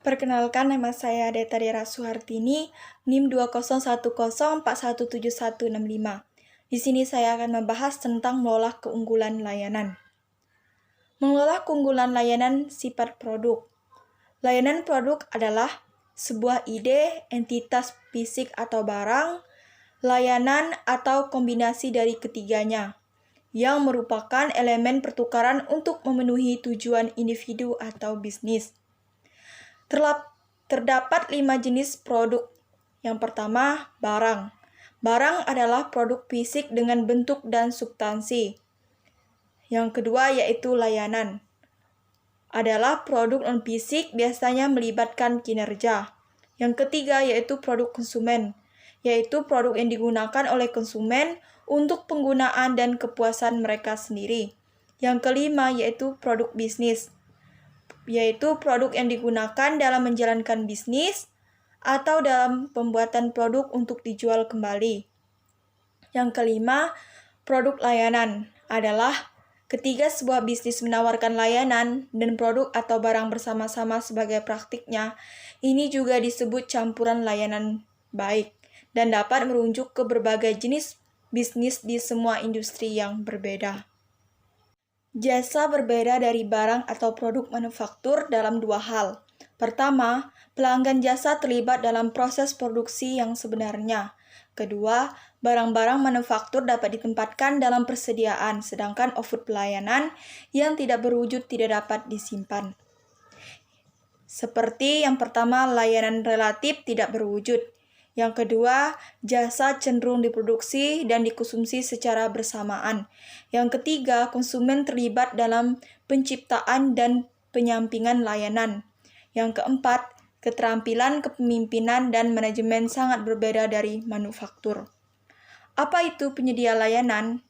Perkenalkan, nama saya Deta Dera Suhartini, NIM 20104171165. Di sini saya akan membahas tentang mengolah keunggulan layanan. Mengolah keunggulan layanan sifat produk. Layanan produk adalah sebuah ide, entitas fisik atau barang, layanan atau kombinasi dari ketiganya, yang merupakan elemen pertukaran untuk memenuhi tujuan individu atau bisnis. Terdapat 5 jenis produk. Yang pertama, barang. Barang adalah produk fisik dengan bentuk dan substansi. Yang kedua yaitu layanan. Adalah produk non-fisik biasanya melibatkan kinerja. Yang ketiga yaitu produk konsumen, yaitu produk yang digunakan oleh konsumen untuk penggunaan dan kepuasan mereka sendiri. Yang kelima yaitu produk bisnis, yaitu produk yang digunakan dalam menjalankan bisnis atau dalam pembuatan produk untuk dijual kembali. Yang kelima, produk layanan adalah ketika sebuah bisnis menawarkan layanan dan produk atau barang bersama-sama sebagai praktiknya. Ini juga disebut campuran layanan baik dan dapat merujuk ke berbagai jenis bisnis di semua industri yang berbeda. Jasa berbeda dari barang atau produk manufaktur dalam dua hal. Pertama, pelanggan jasa terlibat dalam proses produksi yang sebenarnya. Kedua, barang-barang manufaktur dapat ditempatkan dalam persediaan, sedangkan output pelayanan yang tidak berwujud tidak dapat disimpan. Seperti yang pertama, layanan relatif tidak berwujud. Yang kedua, jasa cenderung diproduksi dan dikonsumsi secara bersamaan. Yang ketiga, konsumen terlibat dalam penciptaan dan penyampingan layanan. Yang keempat, keterampilan kepemimpinan dan manajemen sangat berbeda dari manufaktur. Apa itu penyedia layanan?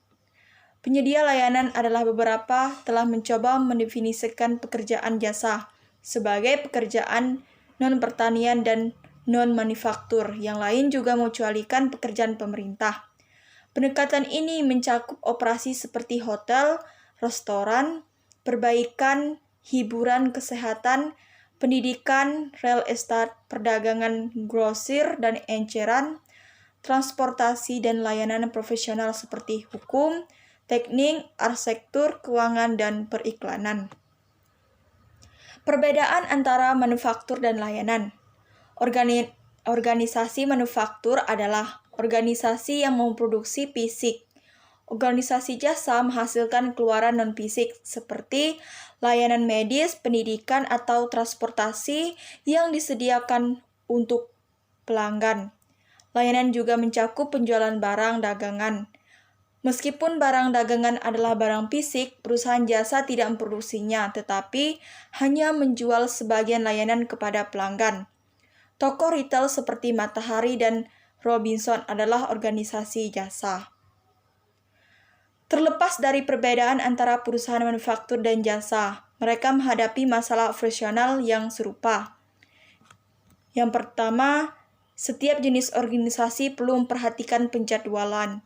Penyedia layanan adalah beberapa telah mencoba mendefinisikan pekerjaan jasa sebagai pekerjaan non-pertanian dan non-manufaktur. Yang lain juga mengecualikan pekerjaan pemerintah. Pendekatan ini mencakup operasi seperti hotel, restoran, perbaikan, hiburan, kesehatan, pendidikan, real estate, perdagangan grosir dan eceran, transportasi dan layanan profesional seperti hukum, teknik, arsitektur, keuangan, dan periklanan. Perbedaan antara manufaktur dan layanan. Organisasi manufaktur adalah organisasi yang memproduksi fisik. Organisasi jasa menghasilkan keluaran non-fisik seperti layanan medis, pendidikan, atau transportasi yang disediakan untuk pelanggan. Layanan juga mencakup penjualan barang dagangan. Meskipun barang dagangan adalah barang fisik, perusahaan jasa tidak memproduksinya, tetapi hanya menjual sebagian layanan kepada pelanggan. Toko retail seperti Matahari dan Robinson adalah organisasi jasa. Terlepas dari perbedaan antara perusahaan manufaktur dan jasa, mereka menghadapi masalah operasional yang serupa. Yang pertama, setiap jenis organisasi perlu memperhatikan penjadwalan.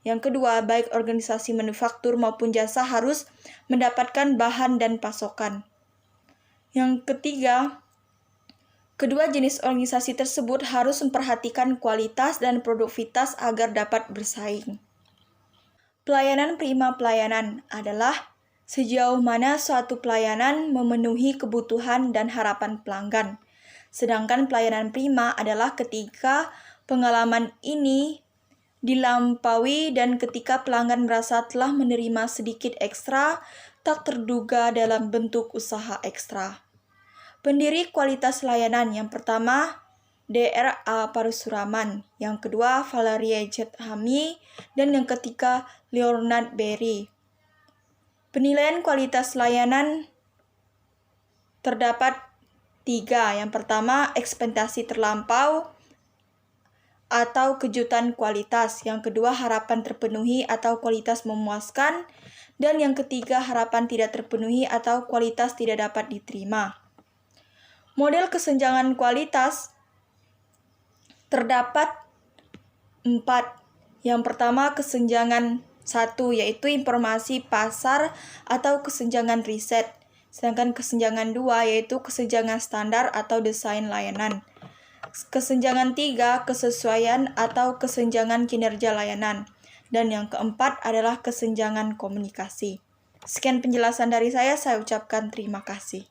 Yang kedua, baik organisasi manufaktur maupun jasa harus mendapatkan bahan dan pasokan. Yang ketiga, kedua jenis organisasi tersebut harus memperhatikan kualitas dan produktivitas agar dapat bersaing. Pelayanan prima pelayanan adalah sejauh mana suatu pelayanan memenuhi kebutuhan dan harapan pelanggan. Sedangkan pelayanan prima adalah ketika pengalaman ini dilampaui dan ketika pelanggan merasa telah menerima sedikit ekstra tak terduga dalam bentuk usaha ekstra. Pendiri kualitas layanan yang pertama, Dr.A. Parasuraman, yang kedua, Valerie Jethami, dan yang ketiga, Leonard Berry. Penilaian kualitas layanan terdapat 3. Yang pertama, ekspektasi terlampau atau kejutan kualitas. Yang kedua, harapan terpenuhi atau kualitas memuaskan. Dan yang ketiga, harapan tidak terpenuhi atau kualitas tidak dapat diterima. Model kesenjangan kualitas terdapat 4. Yang pertama, kesenjangan 1, yaitu informasi pasar atau kesenjangan riset. Sedangkan kesenjangan 2 yaitu kesenjangan standar atau desain layanan. Kesenjangan 3 kesesuaian atau kesenjangan kinerja layanan. Dan yang keempat adalah kesenjangan komunikasi. Sekian penjelasan dari saya ucapkan terima kasih.